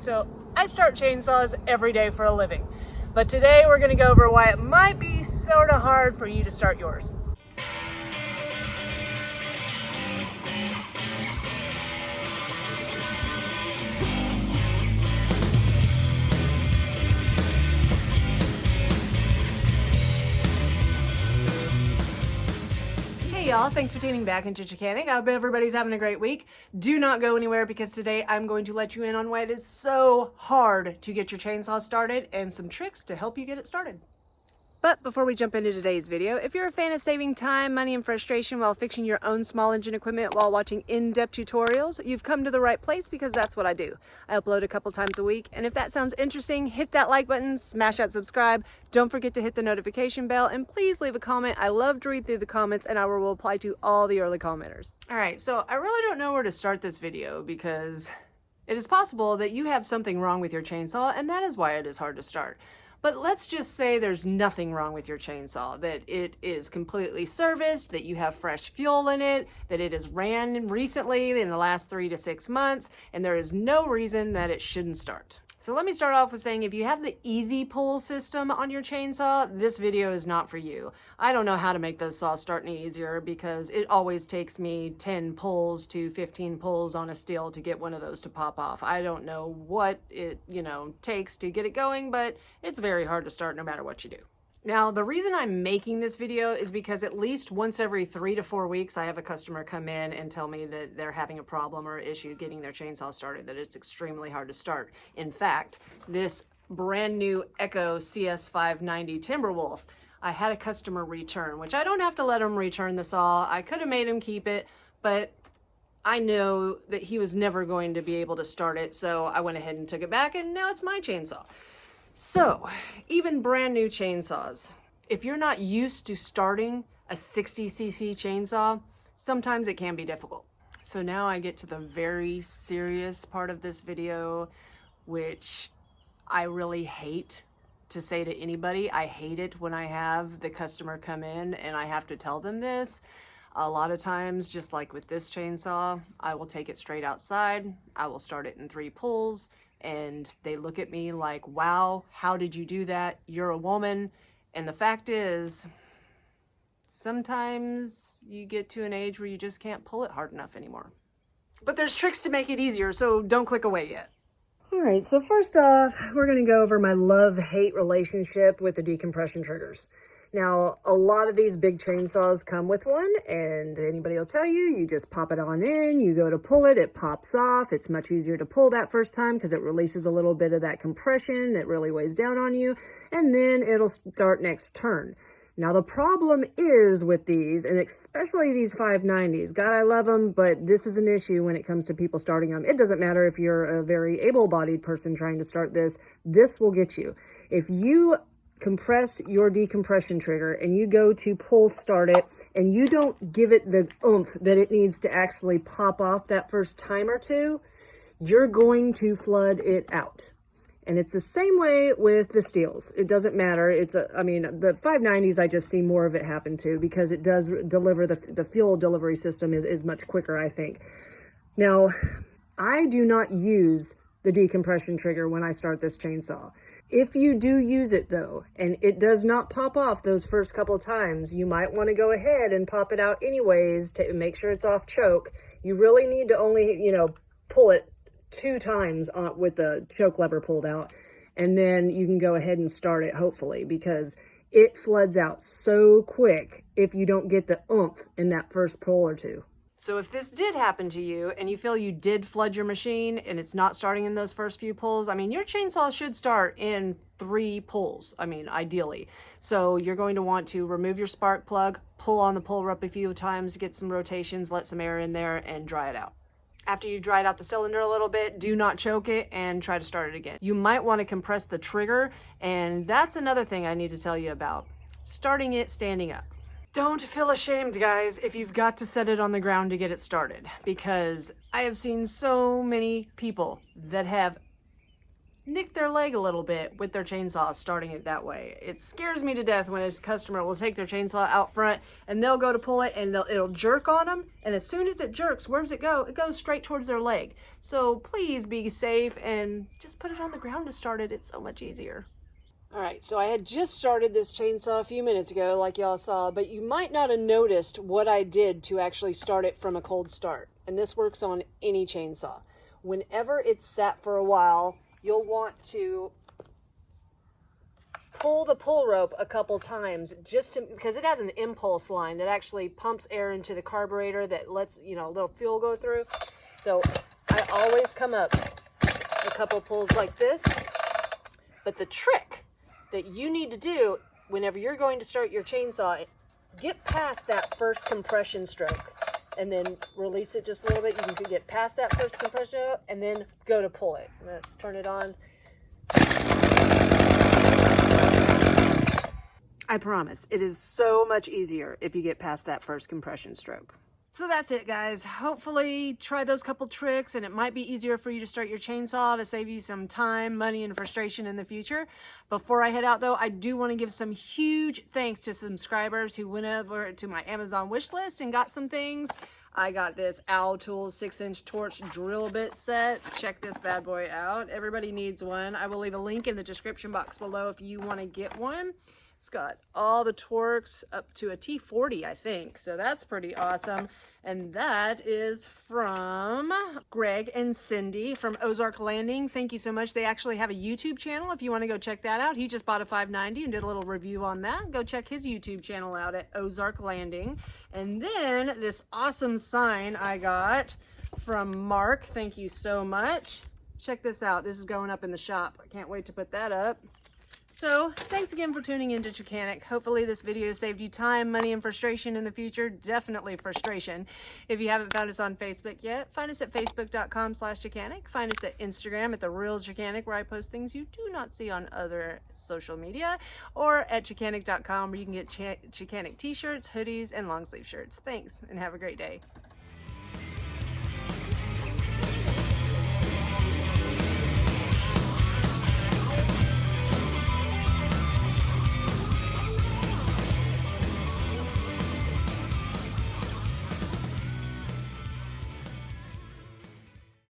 So I start chainsaws every day for a living, but today we're going to go over why it might be sort of hard for you to start yours. Hey y'all, thanks for tuning back into Chickanic. I hope everybody's having a great week. Do not go anywhere because today I'm going to let you in on why it is so hard to get your chainsaw started and some tricks to help you get it started. But before we jump into today's video, if you're a fan of saving time, money, and frustration while fixing your own small engine equipment while watching in-depth tutorials, you've come to the right place because that's what I do. I upload a couple times a week, and if that sounds interesting, hit that like button, smash that subscribe, don't forget to hit the notification bell, and please leave a comment. I love to read through the comments, and I will reply to all the early commenters. All right, so I really don't know where to start this video because it is possible that you have something wrong with your chainsaw, and that is why it is hard to start. But let's just say there's nothing wrong with your chainsaw, that it is completely serviced, that you have fresh fuel in it, that it has ran recently in the last 3 to 6 months, and there is no reason that it shouldn't start. So let me start off with saying if you have the easy pull system on your chainsaw, this video is not for you. I don't know how to make those saws start any easier because it always takes me 10 pulls to 15 pulls on a Stihl to get one of those to pop off. I don't know what it, takes to get it going, but it's very hard to start no matter what you do. Now, the reason I'm making this video is because at least once every 3 to 4 weeks, I have a customer come in and tell me that they're having a problem or issue getting their chainsaw started, that it's extremely hard to start. In fact, this brand new Echo CS590 Timberwolf, I had a customer return, which I don't have to let him return the saw. I could have made him keep it, but I know that he was never going to be able to start it, so I went ahead and took it back, and now it's my chainsaw. So, even brand new chainsaws, if you're not used to starting a 60cc chainsaw, sometimes it can be difficult. So now I get to the very serious part of this video, which I really hate to say to anybody. I hate it when I have the customer come in and I have to tell them this. A lot of times, just like with this chainsaw, I will take it straight outside. I will start it in 3 pulls. And they look at me like, wow, how did you do that? You're a woman. And the fact is, sometimes you get to an age where you just can't pull it hard enough anymore. But there's tricks to make it easier, so don't click away yet. All right, so first off, we're going to go over my love-hate relationship with the decompression triggers. Now, a lot of these big chainsaws come with one, and anybody will tell you, you just pop it on in, you go to pull it, it pops off. It's much easier to pull that first time because it releases a little bit of that compression that really weighs down on you, and then it'll start next turn. Now, the problem is with these, and especially these 590s, God, I love them, but this is an issue when it comes to people starting them. It doesn't matter if you're a very able-bodied person trying to start this will get you. If you compress your decompression trigger and you go to pull start it and you don't give it the oomph that it needs to actually pop off that first time or two, you're going to flood it out. And it's the same way with the Stihls. It doesn't matter. The 590s, I just see more of it happen to because it does deliver, the fuel delivery system is much quicker, I think. Now, I do not use the decompression trigger when I start this chainsaw. If you do use it though, and it does not pop off those first couple times, you might want to go ahead and pop it out anyways to make sure it's off choke. You really need to only, pull it 2 times with the choke lever pulled out, and then you can go ahead and start it, hopefully, because it floods out so quick if you don't get the oomph in that first pull or 2. So if this did happen to you and you feel you did flood your machine and it's not starting in those first few pulls, your chainsaw should start in 3 pulls, ideally. So you're going to want to remove your spark plug, pull on the pull rope a few times, get some rotations, let some air in there, and dry it out. After you dried out the cylinder a little bit, do not choke it and try to start it again. You might want to compress the trigger, and that's another thing I need to tell you about. Starting it standing up. Don't feel ashamed, guys, if you've got to set it on the ground to get it started, because I have seen so many people that have nick their leg a little bit with their chainsaw starting it that way. It scares me to death when a customer will take their chainsaw out front and they'll go to pull it and it'll jerk on them, and as soon as it jerks, where does it go? It goes straight towards their leg. So please be safe and just put it on the ground to start it. It's so much easier. All right, so I had just started this chainsaw a few minutes ago, like y'all saw, but you might not have noticed what I did to actually start it from a cold start. And this works on any chainsaw. Whenever it's sat for a while, you'll want to pull the pull rope a couple times because it has an impulse line that actually pumps air into the carburetor that lets, you know, a little fuel go through. So I always come up a couple pulls like this. But the trick that you need to do whenever you're going to start your chainsaw, get past that first compression stroke and then release it just a little bit. You can get past that first compression stroke and then go to pull it. Let's turn it on. I promise, it is so much easier if you get past that first compression stroke. So that's it, guys. Hopefully try those couple tricks and it might be easier for you to start your chainsaw to save you some time, money, and frustration in the future. Before I head out though, I do want to give some huge thanks to subscribers who went over to my Amazon wish list and got some things. I got this Owl Torx 6-inch torch drill bit set. Check this bad boy out. Everybody needs one. I will leave a link in the description box below if you want to get one. It's got all the Torx up to a T40, I think. So that's pretty awesome. And that is from Greg and Cindy from Ozark Landing. Thank you so much. They actually have a YouTube channel if you want to go check that out. He just bought a 590 and did a little review on that. Go check his YouTube channel out at Ozark Landing. And then this awesome sign I got from Mark. Thank you so much. Check this out. This is going up in the shop. I can't wait to put that up. So, thanks again for tuning in to Chickanic. Hopefully this video saved you time, money, and frustration in the future. Definitely frustration. If you haven't found us on Facebook yet, find us at facebook.com/Chickanic. Find us at Instagram at The Real Chickanic, where I post things you do not see on other social media, or at Chickanic.com, where you can get Chickanic t-shirts, hoodies, and long sleeve shirts. Thanks, and have a great day.